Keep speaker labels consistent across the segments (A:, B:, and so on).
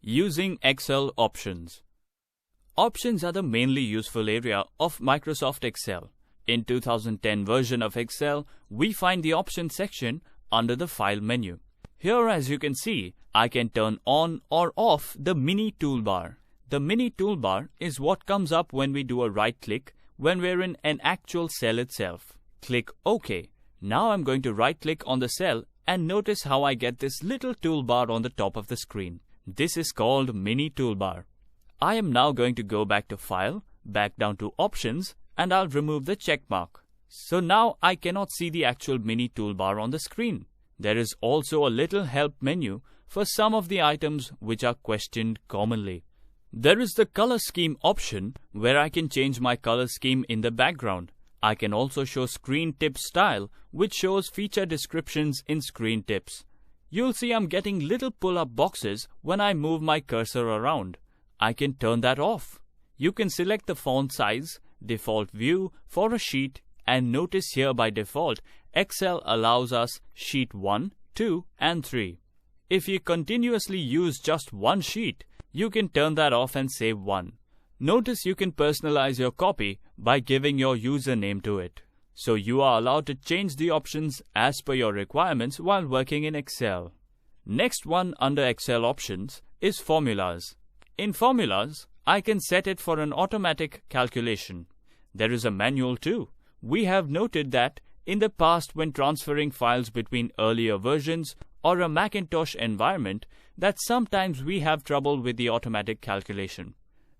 A: Using Excel options. Options are the mainly useful area of Microsoft Excel. In 2010 version of Excel, we find the Options section under the File menu. Here, as you can see, I can turn on or off the mini toolbar. The mini toolbar is what comes up when we do a right click when we're in an actual cell itself. Click OK. Now I'm going to right click on the cell and notice how I get this little toolbar on the top of the screen. This is called mini toolbar. I am now going to go back to File, back down to Options, and I'll remove the check mark. So now I cannot see the actual mini toolbar on the screen. There is also a little help menu for some of the items which are questioned commonly. There is the color scheme option where I can change my color scheme in the background. I can also show screen tip style, which shows feature descriptions in screen tips. You'll see I'm getting little pull-up boxes when I move my cursor around. I can turn that off. You can select the font size, default view for a sheet, and notice here by default, Excel allows us sheet 1, 2, and 3. If you continuously use just one sheet, you can turn that off and save one. Notice you can personalize your copy by giving your username to it. So you are allowed to change the options as per your requirements while working in Excel. Next one under Excel options is Formulas. In Formulas, I can set it for an automatic calculation. There is a manual too. We have noted that in the past when transferring files between earlier versions or a Macintosh environment, that sometimes we have trouble with the automatic calculation.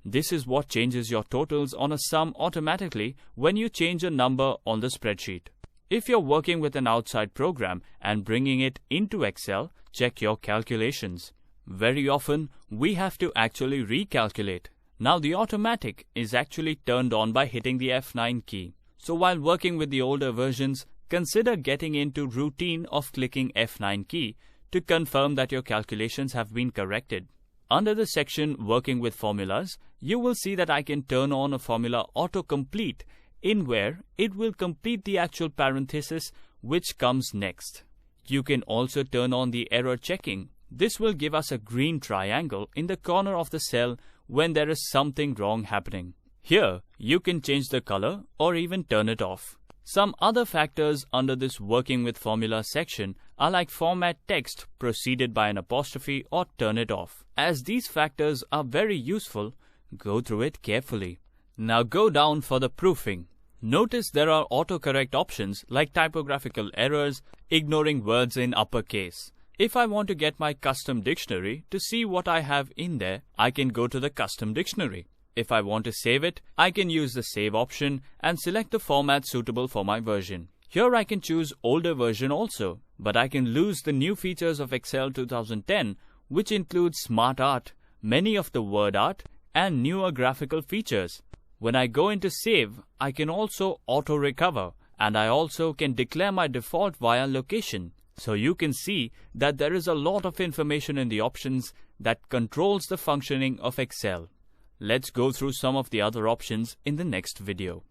A: This is what changes your totals on a sum automatically when you change a number on the spreadsheet. If you're working with an outside program and bringing it into Excel, check your calculations. Very often, we have to actually recalculate. Now the automatic is actually turned on by hitting the F9 key. So while working with the older versions, consider getting into routine of clicking F9 key to confirm that your calculations have been corrected. Under the section Working with Formulas, you will see that I can turn on a formula autocomplete in where it will complete the actual parenthesis which comes next. You can also turn on the error checking. This will give us a green triangle in the corner of the cell when there is something wrong happening. Here, you can change the color or even turn it off. Some other factors under this Working with Formula section are like format text preceded by an apostrophe or turn it off. As these factors are very useful, go through it carefully. Now go down for the proofing. Notice there are autocorrect options like typographical errors, ignoring words in uppercase. If I want to get my custom dictionary to see what I have in there, I can go to the custom dictionary. If I want to save it, I can use the Save option and select the format suitable for my version. Here I can choose older version also, but I can lose the new features of Excel 2010, which includes Smart Art, many of the word art, and newer graphical features. When I go into Save, I can also auto-recover, and I also can declare my default via location. So you can see that there is a lot of information in the options that controls the functioning of Excel. Let's go through some of the other options in the next video.